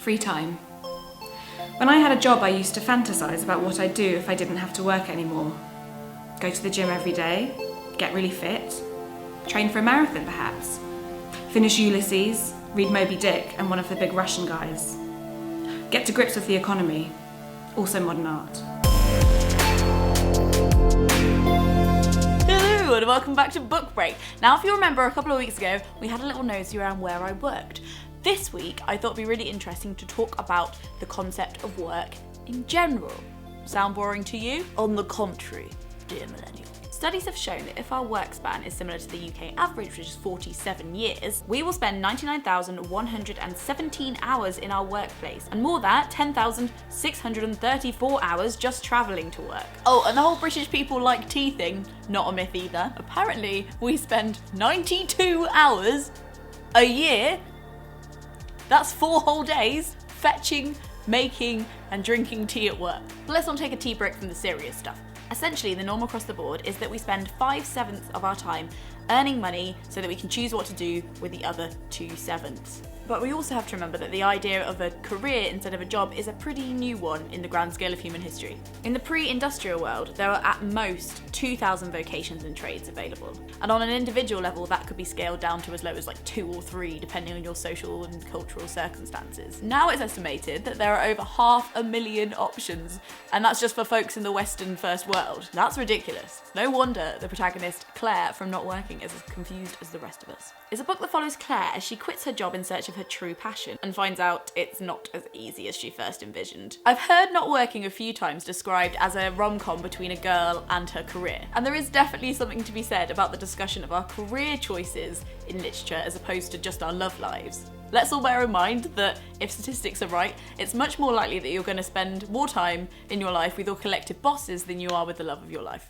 Free time. When I had a job, I used to fantasize about what I'd do if I didn't have to work anymore. Go to the gym every day, get really fit, train for a marathon perhaps, finish Ulysses, read Moby Dick and one of the big Russian guys. Get to grips with the economy, also modern art. Hello and welcome back to Book Break. Now if you remember, a couple of weeks ago we had a little nosy around where I worked. This week I thought it'd be really interesting to talk about the concept of work in general. Sound boring to you? On the contrary, dear millennial. Studies have shown that if our work span is similar to the UK average, which is 47 years, we will spend 99,117 hours in our workplace, and more than 10,634 hours just travelling to work. Oh, and the whole British people like tea thing, not a myth either. Apparently, we spend 92 hours a year, that's 4 whole days, fetching, making, and drinking tea at work. But let's not take a tea break from the serious stuff. Essentially, the norm across the board is that we spend 5/7 of our time earning money so that we can choose what to do with the other 2/7. But we also have to remember that the idea of a career instead of a job is a pretty new one in the grand scale of human history. In the pre-industrial world, there are at most 2,000 vocations and trades available. And on an individual level, that could be scaled down to as low as like 2 or 3, depending on your social and cultural circumstances. Now it's estimated that there are over 500,000 options, and that's just for folks in the Western first world. That's ridiculous. No wonder the protagonist, Claire, from Not Working, is as confused as the rest of us. It's a book that follows Claire as she quits her job in search of her true passion and finds out it's not as easy as she first envisioned. I've heard Not Working a few times described as a rom-com between a girl and her career, and there is definitely something to be said about the discussion of our career choices in literature as opposed to just our love lives. Let's all bear in mind that if statistics are right, it's much more likely that you're going to spend more time in your life with your collective bosses than you are with the love of your life.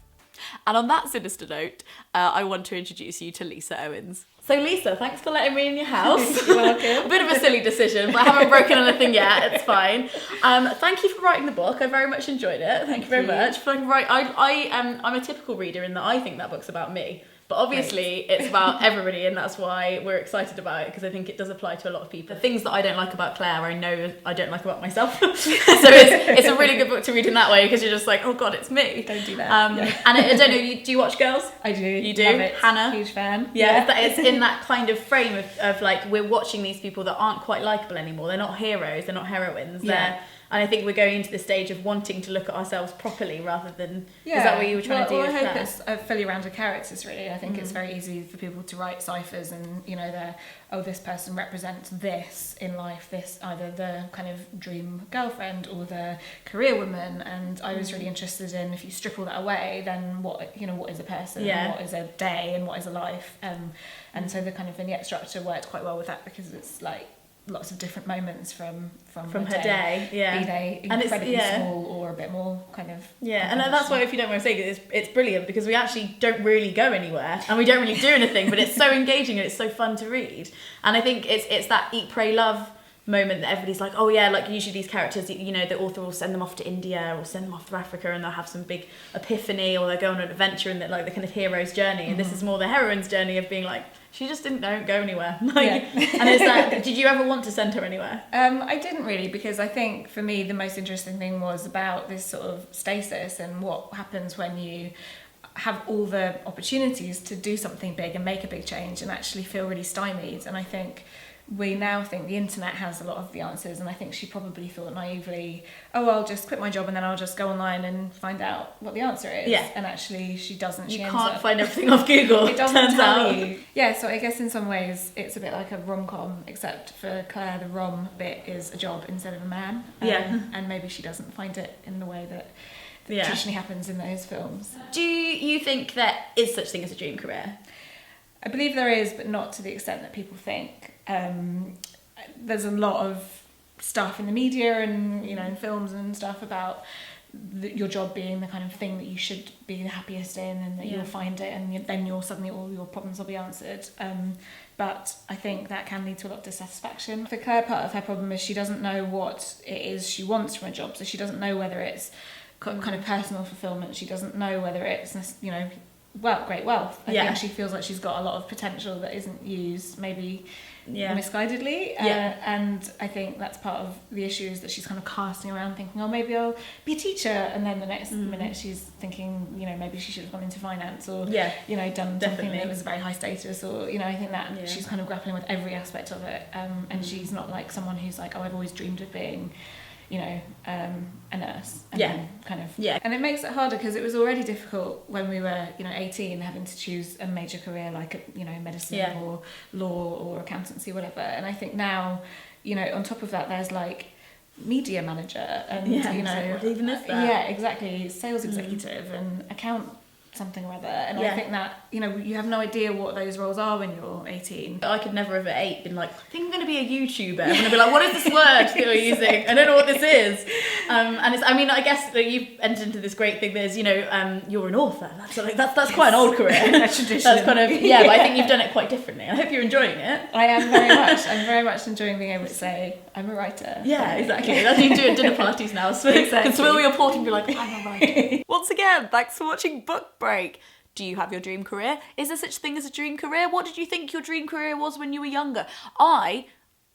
And on that sinister note, I want to introduce you to Lisa Owens. So Lisa, thanks for letting me in your house. You're welcome. A bit of a silly decision, but I haven't broken anything yet, it's fine. Thank you for writing the book, I very much enjoyed it. Thank you very much. I'm a typical reader in that I think that book's about me. But obviously it's about everybody, and that's why we're excited about it, because I think it does apply to a lot of people. The things that I don't like about Claire, I know I don't like about myself. So it's a really good book to read in that way, because you're just like, oh god, it's me. Don't do that. And I don't know, do you watch Girls? I do. You do? Love it. Hannah? Huge fan. Yeah, it's in that kind of frame of like, we're watching these people that aren't quite likeable anymore. They're not heroes, they're not heroines. And I think we're going into the stage of wanting to look at ourselves properly rather than... Yeah. Is that what you were trying to do? Well, I hope Claire? it's a fully rounded characters, really. I think it's very easy for people to write ciphers and, you know, this person represents this in life, this either the kind of dream girlfriend or the career woman. And I was really interested in, if you strip all that away, then what is a person, and what is a day, and what is a life. And so the kind of vignette structure worked quite well with that, because it's like lots of different moments from her day, be they incredibly small or a bit more kind of and that's why, if you don't mind saying it, it's brilliant, because we actually don't really go anywhere and we don't really do anything, but it's so engaging and it's so fun to read. And I think it's that eat, pray, love moment that everybody's like, oh yeah, like usually these characters, you know, the author will send them off to India or send them off to Africa, and they'll have some big epiphany, or they'll go on an adventure, and like the kind of hero's journey. And this is more the heroine's journey of being like, she just don't go anywhere. And it's that, did you ever want to send her anywhere? I didn't really, because I think for me the most interesting thing was about this sort of stasis and what happens when you have all the opportunities to do something big and make a big change and actually feel really stymied. And I think we now think the internet has a lot of the answers, and I think she probably thought naively, oh, I'll just quit my job and then I'll just go online and find out what the answer is. And actually she doesn't. You can't find everything off Google. It doesn't tell you. So I guess in some ways it's a bit like a rom-com, except for Claire the rom bit is a job instead of a man. And maybe she doesn't find it in the way that traditionally happens in those films. Do you think there is such thing as a dream career? I believe there is, but not to the extent that people think. There's a lot of stuff in the media and, you know, in films and stuff about your job being the kind of thing that you should be the happiest in, and that you'll find it, and then suddenly all your problems will be answered. But I think that can lead to a lot of dissatisfaction. For Claire, part of her problem is she doesn't know what it is she wants from a job, so she doesn't know whether it's kind of personal fulfillment. She doesn't know whether it's, you know, great wealth. I Yeah. think she feels like she's got a lot of potential that isn't used, maybe Yeah. misguidedly. Yeah. And I think that's part of the issue, is that she's kind of casting around thinking, oh, maybe I'll be a teacher. And then the next minute she's thinking, you know, maybe she should have gone into finance, or, Yeah. you know, done Definitely. something that was very high status, or, you know, I think that Yeah. she's kind of grappling with every aspect of it. And she's not like someone who's like, oh, I've always dreamed of being, you know, a nurse. And Yeah. then kind of. Yeah. And it makes it harder because it was already difficult when we were, you know, 18, having to choose a major career like, you know, medicine Yeah. or law or accountancy, whatever. And I think now, you know, on top of that, there's like media manager and, Yeah, you it's know. like, what even is that? Yeah, exactly. Sales executive and account something or other. And Yeah. I think that, you know, you have no idea what those roles are when you're 18. I could never have at 8 been like, I think I'm going to be a YouTuber. I'm going to be like, what is this word that you're using? I don't know what this is. And it's, I mean, I guess that you've entered into this great thing. There's, you know, you're an author. That's quite an old career. That's tradition. That's kind of, yeah, but I think you've done it quite differently. I hope you're enjoying it. I am very much. I'm very much enjoying being able to say, I'm a writer. Yeah, exactly. That's what you do at dinner parties now. So you can swill your port and be like, I'm a writer. Once again, thanks for watching Book Break. Do you have your dream career? Is there such thing as a dream career? What did you think your dream career was when you were younger? I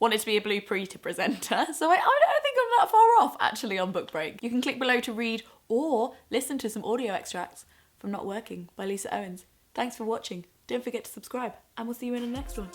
wanted to be a Blue Preater presenter, so I don't think I'm that far off, actually, on Book Break. You can click below to read or listen to some audio extracts from Not Working by Lisa Owens. Thanks for watching. Don't forget to subscribe, and we'll see you in the next one.